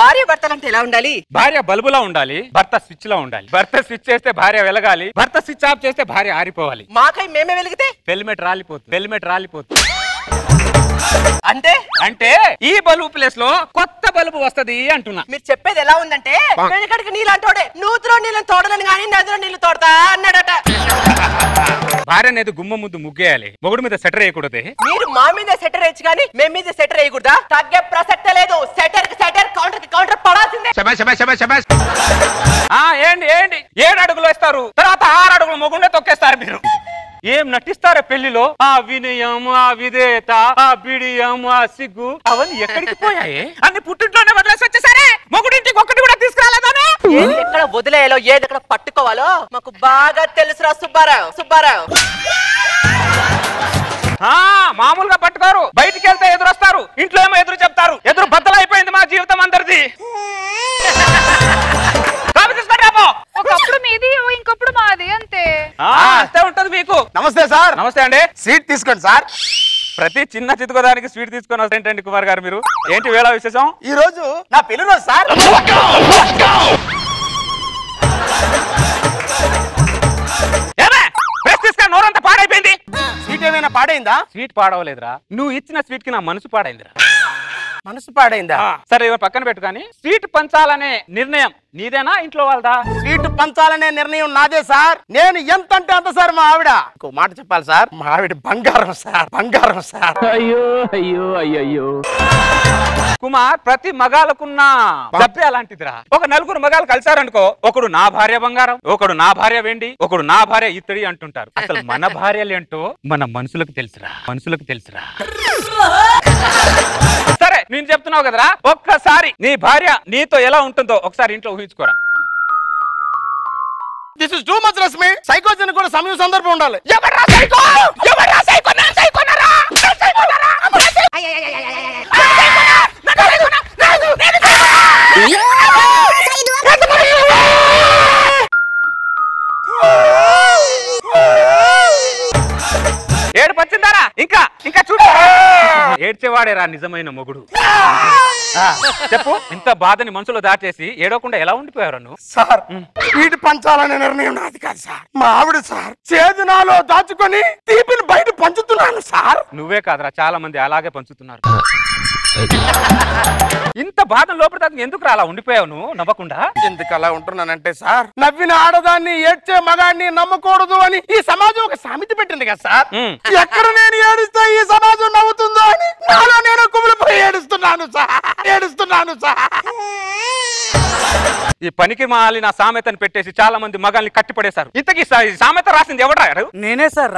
భార్య భర్తలంటే ఎలా ఉండాలి? భార్య బల్బులా ఉండాలి, భర్త స్విచ్ లో ఉండాలి. భర్త స్విచ్ చేస్తే భార్య వెలగాలి, భర్త స్విచ్ ఆఫ్ చేస్తే భార్య ఆరిపోవాలి. మాకై మేమే వెలిగితే హెల్మెట్ రాలిపోతుంది, హెల్మెట్ రాలిపోతుంది. అంటే అంటే ఈ బల్బు ప్లేస్ లో కొత్త బల్బు వస్తది అంటున్నా. మీరు చెప్పేది ఎలా ఉందంటే వెనకడికి నీళ్ళంటోడే నూతిలో నీళ్ళని తోడలని గానీ నదిలో నీళ్లు తోడతా అన్నాడట. భార్య అనేది గుమ్మ ముందు ముగ్గేయాలి, మొగుడు మీద సెటర్ వేయకూడదు. మీరు మా మీద సెటర్ వేయచ్చు కానీ మేము మీద సెటర్ వేయకూడదా? తగ్గే ప్రసక్తే లేదు. సెటర్ కి సెటర్, కౌంటర్ కి కౌంటర్ పడాల్సిందే. ఏంటి ఏంటి 7 అడుగులు వేస్తారు, తర్వాత 6 అడుగులు మొగుండే తొక్కేస్తారు. మీరు ఏం నటిస్తారో పెళ్లిలో? ఆ వినయం, ఆ విధేయత, ఆ బిడియం, ఆ సిగ్గు అవన్నీ ఎక్కడికి పోయాయి? అన్ని పుట్టింట్లోనే వదిలేసి వచ్చేసరే మొగుడింటికి ఒక్కటి కూడా తీసుకురాలేదాను. ఏది ఎక్కడ వదిలేయాలో ఏది ఎక్కడ పట్టుకోవాలో మాకు బాగా తెలుసురా సుబ్బారావు. సుబ్బారావు మామూలుగా పట్టుకోరు, బయటికి వెళ్తే ఎదురొస్తారు, ఇంట్లో ఏమో ఎదురు చెప్తారు. ఎదురు బద్దలైపోయింది మా జీవితం అందరిది. ఒకప్పుడు మీది ఇంకొప్పుడు మాది, అంతే అంతే ఉంటది మీకు. నమస్తే సార్. నమస్తే అండి. స్వీట్ తీసుకోండి సార్. ప్రతి చిన్న చితుకోదానికి స్వీట్ తీసుకొని వస్తాయండి కుమార్ గారు. మీరు ఏంటి వేళ విశేషం? ఈ రోజు నా పెళ్లి రోజు సార్. నోరంతా పాడైపోయింది. స్వీట్ ఏమైనా పాడైందా? స్వీట్ పాడవలేదురా, నువ్వు ఇచ్చిన స్వీట్ కి నా మనసు పాడైందిరా. మనసు పాడైందా? సరే పక్కన పెట్టు, కానీ స్వీట్ పంచాలనే నిర్ణయం నీదేనా ఇంట్లో వాళ్ళదా? స్వీట్ పంచాలనే నిర్ణయం నాదే సార్. నేను ఎంత అంటే అంత సార్. మా ఆవిడ ఇంకో మాట చెప్పాలి సార్, మా ఆవిడ బంగారం సార్, బంగారం సార్. అయ్యో అయ్యో అయ్యో కుమార్, ప్రతి మగాలకున్న జబ్బే అలాంటిదిరా. ఒక 4 మగాలు కలిసారనుకో, ఒకడు నా భార్య బంగారం, ఒకడు నా భార్య వెండి, ఒకడు నా భార్య ఇత్తడి అంటుంటారు. అసలు మన భార్యలేంటో మన మనుషులకు తెలుసురా, మనుషులకు తెలుసురా. సరే నేను చెప్తున్నావు కదరా, ఒక్కసారి నీ భార్య నీతో ఎలా ఉంటుందో ఒకసారి ఇంట్లో ఊహించుకోరా. This is too much Rashmi. సైకోజన్ కూడా సమయం సందర్భం ఉండాలి. ఎవరా సైకో? ఎవరా సైకో? నా సైకోనరా? నా సైకోనరా? ఏడు పచ్చిందారా? ఇంకా ఇంకా చూడు. ఏడ్చేవాడేరా నిజమైన మొగుడు. చెప్పు, ఇంత బాధని మనసులో దాచేసి ఏడవకుండా ఎలా ఉండిపోయారు నువ్వు? సార్, స్వీట్ పంచాలనే నిర్ణయం నాది కాదు సార్, మా ఆవిడ సార్. చేదునాలో దాచుకొని తీపిని బయట పంచుతున్నాను సార్. నువ్వే కాదురా, చాలా మంది అలాగే పంచుతున్నారు. ఇంత బాధ లోపల ఎందుకు అలా ఉండిపోయావు నువ్వు నవ్వకుండా? ఎందుకు అలా ఉంటున్నానంటే సార్, నవ్విన ఆడదాన్ని ఏడ్చే మగాడిని నమ్మకూడదు అని ఈ సమాజం ఒక సామెత పెట్టింది కదా సార్. ఎక్కడ నేను ఏడుస్తా ఈ సమాజం నవ్వుతుందో అని నాలో నేను కుమిలిపోయి ఏడుస్తున్నాను సార్. ఈ పనికి మాలిన సామెతను పెట్టేసి చాలా మంది మగాల్ని కట్టిపడేశారు. ఇంతకీ సామెత రాసింది ఎవరు? నేనే సార్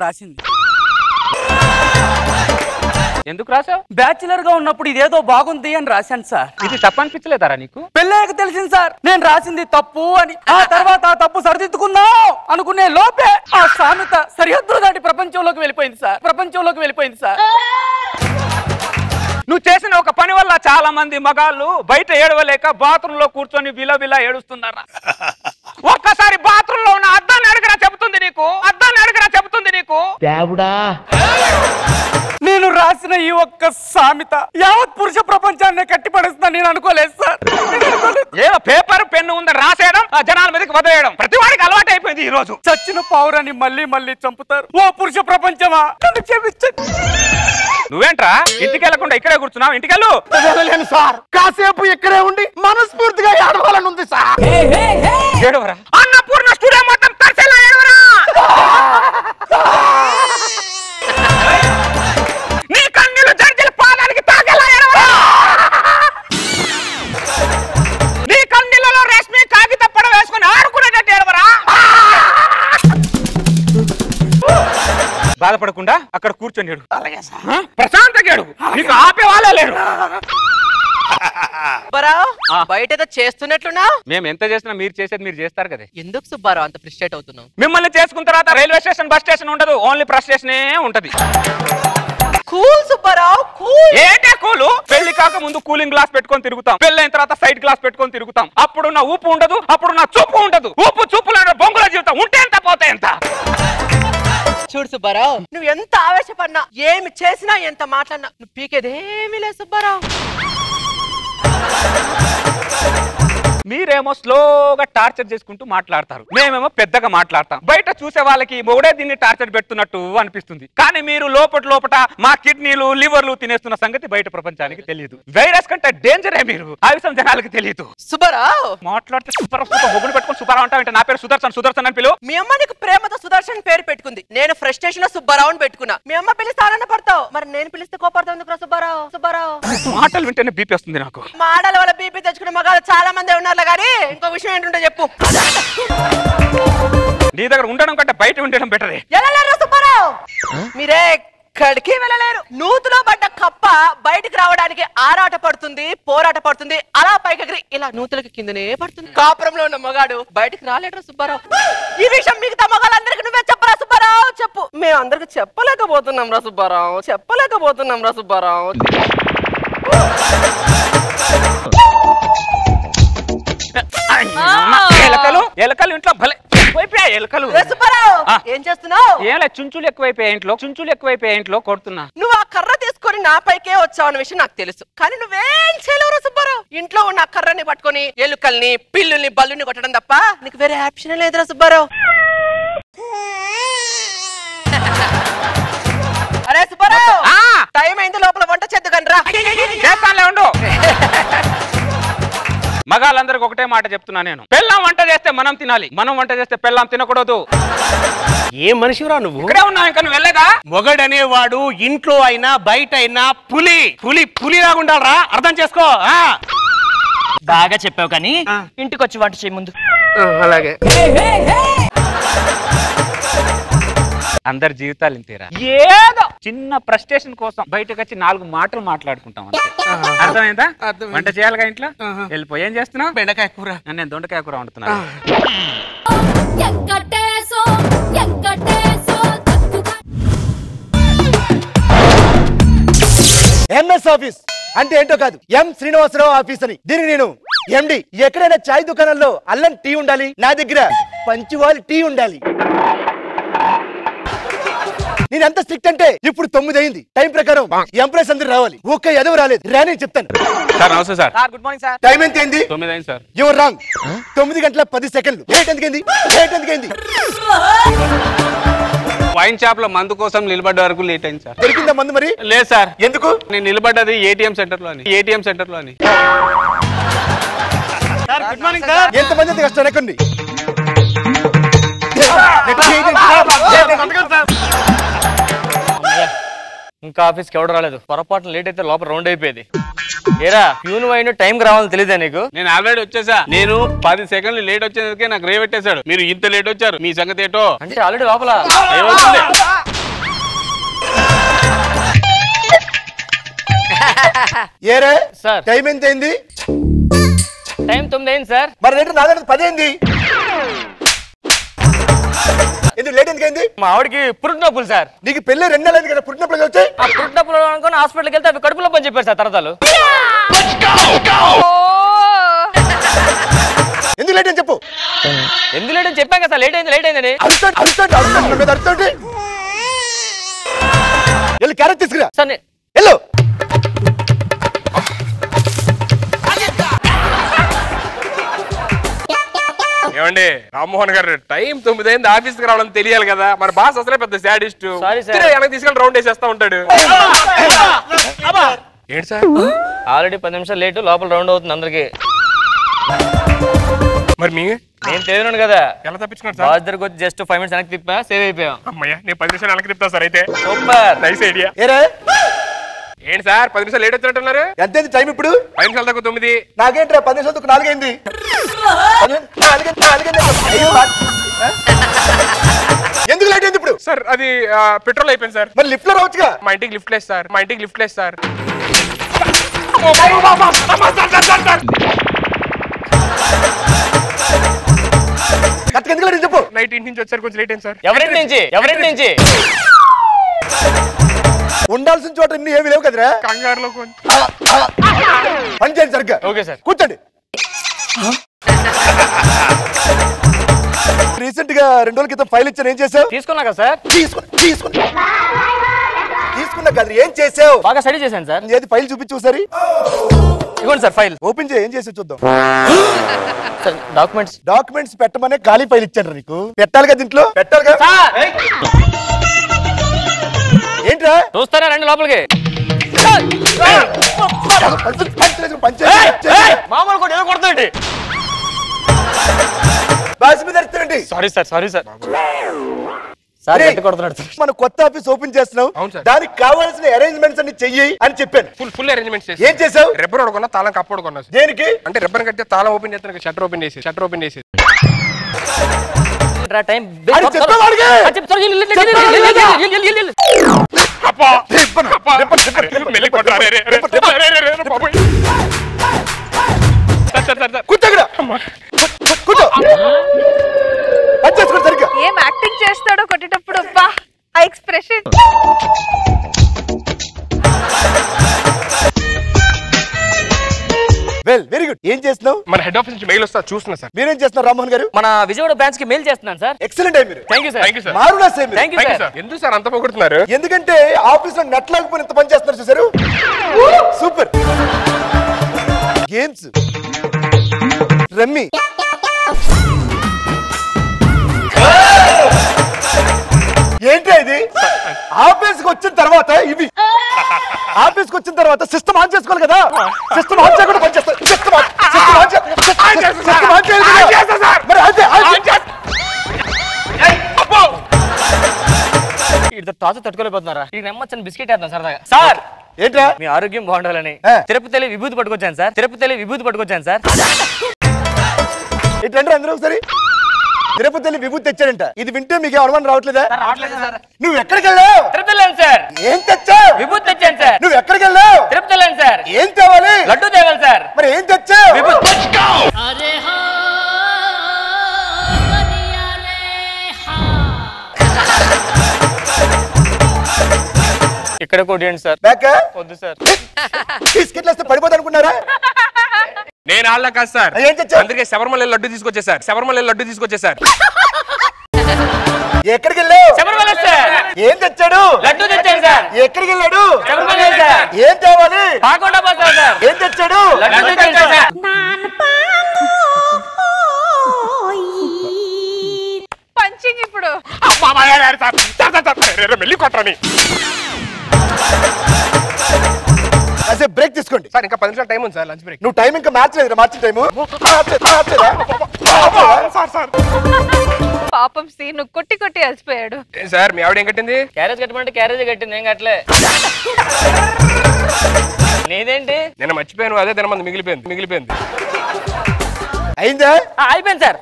రాసింది. ఎందుకు రాసావు? బ్యాచులర్ గా ఉన్నప్పుడు ఇదేదో బాగుంది అని రాశాను సార్. ఇది తప్పనిపించలేదారా నీకు? పెళ్ళాక తెలిసింది సార్ నేను రాసింది తప్పు అని. ఆ తర్వాత ఆ తప్పు సరిదిద్దుకుందాం అనుకునే లోపే ఆ సామెత సరిహద్దులు దాటి ప్రపంచంలోకి వెళ్ళిపోయింది సార్. నువ్వు చేసిన ఒక పని వల్ల చాలా మంది మగాళ్ళు బయట ఏడవలేక బాత్రూమ్ లో కూర్చొని విలవిలా ఏడుస్తున్నారా? ఒక్కసారి బాత్రూమ్ లో ఉన్న అద్దాన్ని అడగరా చెబుతుంది నీకు. దేవుడా, నేను రాసిన ఈ ఒక్క సామెత యావత్ పురుష ప్రపంచాన్ని కట్టిపడేస్తున్నా నేను అనుకోలేదు సార్. ఏదో పేపర్ పెన్ను ఉందని రాసేయడం, జనాల మీదకి వదిలేయడం ప్రతి వాడికి అలవాటు అయిపోయింది. ఈ రోజు చచ్చిన పౌరాన్ని మళ్ళీ చంపుతారు. ఓ పురుష ప్రపంచమా, నన్ను క్షమించండి. నువ్వేంట్రా ఇంటికి వెళ్ళకుండా ఇక్కడే కూర్చున్నావు? ఇంటికెళ్ళు. వెళ్ళలేను సార్, కాసేపు ఇక్కడే ఉండి మనస్ఫూర్తిగా ఏడవాలని ఉంది సార్. ఏడవరా? అన్నపూర్ణ స్టూడియో మొత్తం తరిసేలా ఏడవరా? నీ కన్నీళ్ళు జడ్జిల పాదానికి తాగేలా ఏడవరా? నీ కన్నీళ్ళలో రేష్మి కాగిత పడ వేసుకుని ఆడుకునేటట్టు ఏడవరా? బాధపడకుండా అక్కడ కూర్చొని ఏడు. ప్రశాంతంగా ఏడు, నీకు ఆపే వాళ్ళే లేరు. బయట చేస్తున్నట్లున్నా మేము ఎంత చేసినా మీరు చేసేది మీరు చేస్తారు కదా. ఎందుకు సుబ్బారావు అంత ఫ్రస్ట్రేట్ అవుతున్నావు? మిమ్మల్ని చేసుకున్న తర్వాత రైల్వే స్టేషన్ బస్ స్టేషన్ ఉండదు, ఓన్లీ ఫ్రస్ట్రేషనే ఉంటది. Cool Subbarao, cool. ఏంటే కూలు? పెళ్లి కాక ముందు కూలింగ్ గ్లాస్ పెట్టుకొని తిరుగుతాం, పెళ్ళైన తర్వాత సైడ్ గ్లాస్ పెట్టుకొని తిరుగుతాం. అప్పుడు నా ఊపు ఉండదు, అప్పుడు నా చూపు ఉండదు. ఊపు చూపులో బొంగుల జీవితం ఉంటే ఎంత పోతే ఎంత. చూడు సుబ్బారావు, నువ్వు ఎంత ఆవేశపడినా ఏమి చేసినా ఎంత మాట్లాడినా నువ్వు పీకేదేమీ లేదు సుబ్బారావు. మీరేమో స్లోగా టార్చర్ చేసుకుంటూ మాట్లాడతారు, మేమేమో పెద్దగా మాట్లాడతాం. బయట చూసే వాళ్ళకి మొగుడే దీన్ని టార్చర్ పెడుతున్నట్టు అనిపిస్తుంది. కానీ మీరు లోపట మా కిడ్నీలు లివర్లు తినేస్తున్న సంగతి బయట ప్రపంచానికి తెలియదు. వైరస్ కంటే డేంజరే మీరు, ఆ విషయం జనాలకి తెలియదు. సుబ్బారావు మాట్లాడితే మొగుడు పెట్టుకుని సుబ్బారావు అంటావు. నా పేరు సుదర్శన్ అని పిలువు. మీ అమ్మ నీకు ప్రేమతో సుదర్శన్ పేరు పెట్టుకుంది, నేను ఫ్రస్ట్రేషన్ లో సుబ్బారావు పెట్టుకున్నా. మీ అమ్మ పిలిస్తే ఆనందపడతావు, మరి నేను పిలిస్తే కోపడతావు. సుబ్బారావు మాటలు వింటేనే బీపీ వస్తుంది నాకు. మాటల వల్ల బీపీ తెచ్చుకునే మగాళ్ళు చాలా మంది ఉన్నారు. కానీ ఇంకో విషయం ఏంటంటే చెప్పు. నీ దగ్గర ఉండడం కంటే బయట ఉండడం బెటరే. సుబ్బారావు మీరే ఎక్కడికి వెళ్ళలేరు. నూతులో పడ్డ కప్ప బయటికి రావడానికి ఆరాట పడుతుంది, పోరాట పడుతుంది. అలా పైకి ఇలా నూతులకి కిందనే పడుతుంది. కాపురంలో ఉన్న మగాడు బయటికి రాలేడు సుబ్బారావు. ఈ విషయం మిగతా మగాళ్ళందరికీ నువ్వే చెప్పరా సుబ్బారావు? చెప్పు. మేము అందరికి చెప్పలేకపోతున్నాం రా సుబ్బారావు. ఎలకలు ఇంట్లో భలే ఎక్కువైపోయాయి. ఎలకలు ఏం చేస్తున్నావు? ఏం లేదు, చుంచులు ఎక్కువైపోయాయి ఇంట్లో కొడుతున్నా. నువ్వు ఆ కర్ర తీసుకొని నా పైకే వచ్చావు అన్న విషయం నాకు తెలుసు, కానీ నువ్వేం చేయలేవు సుబ్బారావు. ఇంట్లో ఉన్న కర్రని పట్టుకొని ఎలుకల్ని పిల్లుల్ని బల్లుని కొట్టడం తప్ప నీకు వేరే ఆప్షన్ లేదురా సుబ్బారావు. అరే సుబ్బారావు, టైం అయింది, లోపల వంట చేద్దుకని రా. చేస్తానులే ఉండు. మగాళ్ళందరికి ఒకటే మాట చెప్తున్నా నేను, పెళ్ళాం వంట చేస్తే మనం తినాలి, మనం వంట చేస్తే పెళ్ళాం తినకూడదు. ఏ మనిషిరా నువ్వు? ఇక్కడే ఉన్నావు, ఇంకా నువ్వు వెళ్ళలేదా? మొగడనేవాడు ఇంట్లో అయినా బయట అయినా పులిలాగా ఉండాలరా, అర్థం చేసుకో. బాగా చెప్పావు, కానీ ఇంటికి వచ్చి వంట చేయ ముందు. అలాగే. అందరి జీవితాలు ఇంతేరా, ఏదో చిన్న ఫ్రస్ట్రేషన్ కోసం బయటకు వచ్చి 4 మాటలు మాట్లాడుకుంటాం అంతే. అర్థమైందా? వంట చేయాలిగా ఇంట్లో. వెళ్ళిపోయి ఏం చేస్తున్నావు? బెండకాయ కూర. నేను దొండకాయ కూర వండుతున్నాను. ఎంఎస్ ఆఫీస్ అంటే ఏంటో కాదు, ఎం శ్రీనివాసరావు ఆఫీస్ అని. దీనికి నేను ఎండి. ఎక్కడైనా చాయ్ దుకాణంలో అల్లం టీ ఉండాలి, నా దగ్గర పంచువాల్ టీ ఉండాలి. నేను ఎంత స్ట్రిక్ట్ అంటే ఇప్పుడు 9 అయింది, టైం ప్రకారం ఎంప్లాయీస్ అందరూ రావాలి. ఒక్క ఎదవ రాలేదు, రాని చెప్తాను. సార్ నమస్తే sir. Good morning sir. Time ఎంత అయింది? 9 అయింది సార్. Your wrong. 9 గంటల 10 సెకండ్లు. లేట్ ఎందుకైంది? వైన్ షాప్ లో మందు కోసం నిలబడ్డ వరకు లేట్ అయింది సార్. దొరికిందా మందు? మరి లేదు సార్. ఎందుకు? నేను నిలబడ్డది ఏటీఎం సెంటర్ లో అని. Good morning sir. ఎంతమంది కష్టం ఎక్కండి. ఇంకా ఆఫీస్కి ఎవడు రాలేదు. పొరపాటు లేట్ అయితే లోపల రౌండ్ అయిపోయేది. ఏరా ప్యూన్ వైన్ టైం కి రావాలని తెలియదా నీకు? నేను ఆల్రెడీ వచ్చేసా. నేను 10 సెకండ్లు లేట్ వచ్చేందుకే నాకు రే పెట్టేశాడు. మీరు ఇంత లేట్ వచ్చారు, మీ సంగతి ఏటో. అంటే ఆల్రెడీ లోపల ఏమవుతుంది? ఏరే సార్ టైం ఎంత అయింది? టైం 9 అయింది సార్. మరి లేట్ 10 అయింది. ఎందుకు లేట్ ఎందుకైంది? మా ఆవిడకి పురుటినొప్పులు సార్. నీకు పెళ్లి 2 నెలలు కదా, పుట్టినప్పుడు వచ్చాయి. ఆ పురుటినొప్పులు అనుకుని హాస్పిటల్కి వెళ్తే అవి కడుపులో పని చెప్పారు సార్ తర్వాతలు. ఎందుకు లేట్ అని చెప్పు. ఎందుకు లేట్ అని చెప్పాం కదా సార్. లేట్ అయిందని వెళ్ళి క్యారెట్ తీసుకురా సార్. వెళ్ళు. ఏమండి రామ్మోహన్ గారు, టైం 9 అయింది, ఆఫీస్ కి రావడం తెలియాలి కదా. మన బాస్ అసలే పెద్ద శాడిస్ట్. వెనక్కి తీసుకెళ్ళి రౌండ్ వేసేస్తా ఉంటాడు. ఏంటి సార్? ఆల్రెడీ 10 నిమిషాలు లేట్, లోపల రౌండ్ అవుతుంది అందరికి. మరి నేను తెలియను కదా, ఎలా తప్పించుకున్నాడు సార్? బాస్ దగ్గరకు వచ్చి జస్ట్ 5 మినిట్స్ వెనక్కి తిప్పా, సేవ్ అయిపోయాం. అమ్మయ్య, నేను 10 నిమిషాలు వెనక్కి తిప్పుతా సార్. అయితే సూపర్, నైస్ ఐడియా. ఏరే ఏంటి సార్ 10 నిమిషాలు లేట్ వచ్చినట్టున్నారు? ఎంత టైం ఇప్పుడు? 5 నిమిషాలు దాకా 9. నాకేంట్రా 10 నిమిషాలు 4 అయింది. ఎందుకు లేట్ అయింది ఇప్పుడు? సార్ అది పెట్రోల్ అయిపోయింది సార్. మరి లిఫ్ట్ లో రావచ్చుగా. మా ఇంటికి లిఫ్ట్ లేదు సార్. ఎందుకు లేట్ చెప్పు. నైట్ ఇంటి నుంచి వచ్చారు, కొంచెం లేట్ అయింది సార్. ఎవరింటి నుంచి? ఉండాల్సిన చోట ఇన్ని ఏమి లేవు కదరా. కంగారులో పని చేయండి సరిగ్గా. Okay sir. కూర్చోండి. రీసెంట్ గా 2 రోజుల క్రితం ఫైల్ ఇచ్చాను, ఏం చేసావు? తీసుకున్నా కదా సార్. తీసుకున్నా కదా, ఏం చేసావు? బాగా స్టడీ చేశాను సార్. ఏది ఫైల్ చూపించు సరి. ఇవ్వండి సార్ ఫైల్. ఓపెన్ చేయి, ఏం చేసి చూద్దాం. సార్ డాక్యుమెంట్స్ పెట్టమనే ఖాళీ ఫైల్ ఇచ్చాడు నీకు. పెట్టాలిగా దీంట్లో, పెట్టాలిగా. ఏంట్రా చూస్తారా, రండి లోపలికి. మామూలు కూడా ఏదో కొడుతుంది. Sorry sir, sorry sir. మన కొత్త ఆఫీస్ ఓపెన్ చేస్తున్నావు, దానికి కావాల్సిన అరేంజ్మెంట్స్ అన్ని చెయ్యి అని చెప్పాను. ఫుల్ అరేంజ్మెంట్స్ చేసి. ఏం చేసావు? రబ్బర్ కొన్నా, తాళం కప్పుడు కొన్నా. దేనికి? అంటే రబ్బర్ కట్టే తాళం ఓపెన్ చేస్తాను, షట్టర్ ఓపెన్ చేసి ఏం యాక్టింగ్ చేస్తాడో కొట్టేటప్పుడు ఆ ఎక్స్ప్రెషన్. Well, very good. ఏం చేస్తున్నావు? మన హెడ్ ఆఫీస్ నుంచి మెయిల్ వస్తా, చూస్తున్నా సార్. మీరేం చేస్తున్నారు రామ్మోహన్ గారు? మన విజయవాడ బ్రాంచ్ కి మెయిల్ చేస్తున్నాను సార్. ఎక్సలెంట్ అయ్యి మీరు. Thank you sir. మారునా సేమ్. Thank you sir. ఎందుకు సార్ అంత పొగుడుతున్నారు? ఎందుకంటే ఆఫీస్ లో నెట్ లేకపోయినా ఇంత పని చేస్తున్నారు చూసారు. సూపర్. గేమ్స్, రమ్మీ, ఏంటి ఇది? ఆఫీస్ కి వచ్చిన తర్వాత ఇవి, ఆఫీస్ కి వచ్చిన తర్వాత సిస్టమ్ ఆన్ చేసుకోవాలి కదా. సిస్టమ్ ఆన్ చేయకుండా పని చేస్తారు. సిస్టమ్ ఆన్ తాత తట్టుకోలేకపోతున్నారా? ఈ నెమ్మచ్చని బిస్కెట్ వేద్దాం సరదాగా. సార్ ఏంట్రా? మీ ఆరోగ్యం బాగుండాలని తిరుపతి విభూతి పట్టుకొచ్చాను సార్. తిరుపతి విభూతి పట్టుకొచ్చాను సార్. ఏంటంటే అందరూ ఒకసారి తిరుపతి విభూతి తెచ్చాడంట. ఇది వింటే మీకు అనుమానం రావట్లేదా? నువ్వు ఎక్కడికి వెళ్ళావు? తిరుపతి సార్. ఏం తెచ్చావు? విభూతి తెచ్చాను సార్. నువ్వు ఎక్కడికి వెళ్ళావు? తిరుపతి సార్. ఏం తేవాలి? లడ్డు తేవాలి సార్. మరి ఏం తెచ్చావు? ఇక్కడ కొట్టండి సార్. బ్యాక్ వద్దు సార్. బిస్కెట్లు వేస్తే పడిపోతా అనుకున్నారా? నేను ఆళ్ళ కాదు సార్. ఏం తెచ్చావు? అందుకే శబరిమల లడ్డు తీసుకొచ్చేసారు. ఎక్కడికి వెళ్ళావు? శబరిమల సార్. ఏం తెచ్చాడు? లడ్డు తెచ్చాను సార్. ఎక్కడికి వెళ్ళాడు? శబరిమల సార్. ఏం తేవాలి? పాకుండా పోతాను సార్. ఏం తెచ్చాడు? లడ్డు తెచ్చాను సార్. పంచింగ్ ఇప్పుడు. మెల్లి కొట్టని కాసేపు బ్రేక్ తీసుకోండి సార్. ఇంకా 10 నిమిషాలు టైం ఉంది సార్, లంచ్ బ్రేక్. నువ్వు టైం ఇంకా మార్చలేదు. మార్చిన టైము పాపం సీన్ కొట్టి కొట్టి అలసిపోయాడు. సార్ మీ ఆవిడ ఏం కట్టింది? క్యారేజ్ కట్టమంటే క్యారేజ్ కట్టింది, ఏం కట్టలే. నీదేంటి? నేను మర్చిపోయాను, అదే తినమంది మిగిలిపోయింది. అయిందా? అయిపోయింది సార్.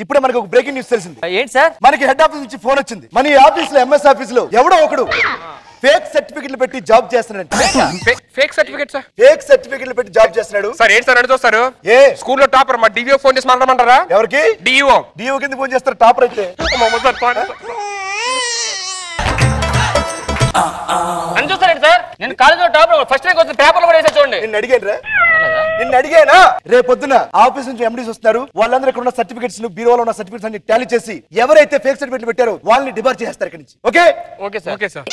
ఇప్పుడే మనకు ఒక బ్రేకింగ్ న్యూస్ తెలిసింది. ఏంటి సార్? మనకి హెడ్ ఆఫీస్ నుంచి ఫోన్ వచ్చింది. మన ఈ ఆఫీస్ లో ఎంఎస్ ఆఫీస్ లో ఎవడో ఒకడు ఫేక్ సర్టిఫికెట్లు పెట్టి జాబ్ చేస్తున్నాడు. Fake certificate sir? ఫేక్ సర్టిఫికెట్లు పెట్టి జాబ్ చేస్తున్నాడు సార్. ఏంటి సార్ అడుగుతారు? ఏ స్కూల్లో టాపర్ మా డిఓ ఫోన్ చేసి మాట్లాడమంటారా? ఎవరికి? డిఓ కింద ఫోన్ చేస్తారు టాపర్ అయితే. అని చూస్తారండి సార్. నేను కాలేజీలో టాపర్, ఫస్ట్ ర్యాంక్ వచ్చిన పేపర్లు కూడా వేసా చూడండి. నిన్ను అడిగానా? రేపు పొద్దున ఆఫీస్ నుంచి ఎండీస్ వస్తున్నారు. వాళ్ళందరూ ఇక్కడ ఉన్న సర్టిఫికెట్స్, బీరోలో ఉన్న సర్టిఫికెట్స్ అన్ని టాలీ చేసి ఎవరైతే ఫేక్ సర్టిఫికెట్లు పెట్టారో వాళ్ళని డిబార్ చేస్తారు ఇక్కడి నుంచి. Okay okay sir. Okay sir.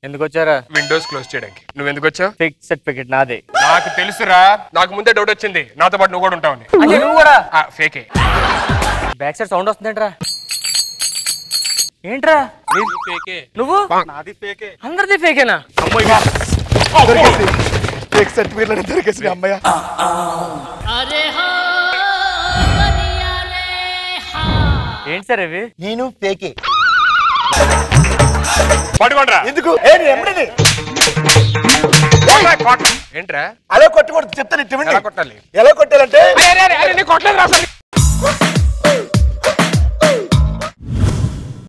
ఎందుకు వచ్చారా? విండోస్ క్లోజ్ చేయడానికి. నువ్వు ఎందుకు వచ్చావు? ఫేక్ సర్టిఫికెట్ నాదే. నాకు తెలుసురా. నాకు ముందే డౌట్ వచ్చింది నాతో పాటు నువ్వు కూడా ఉంటావని. నువ్వు కూడా ఫేకే. బ్యాక్ సైడ్ సౌండ్ వస్తుందేంట్రా? ఏంట్రా నువ్వు? నాది ఫేకే. అందరిది ఫేకేనా? ఫేక్ సర్టిఫికెట్లు దొరికేసి అమ్మయ్య. ఏంటి సార్ ఇవి? నేను ఫేకే. పట్టుకోండిరా. ఎందుకు? ఏంట్రా అలా కొట్టకూడదు, చెప్తాను. ఎలా కొట్టాలి? ఎలా కొట్టాలంటే కొట్టలేదు రా.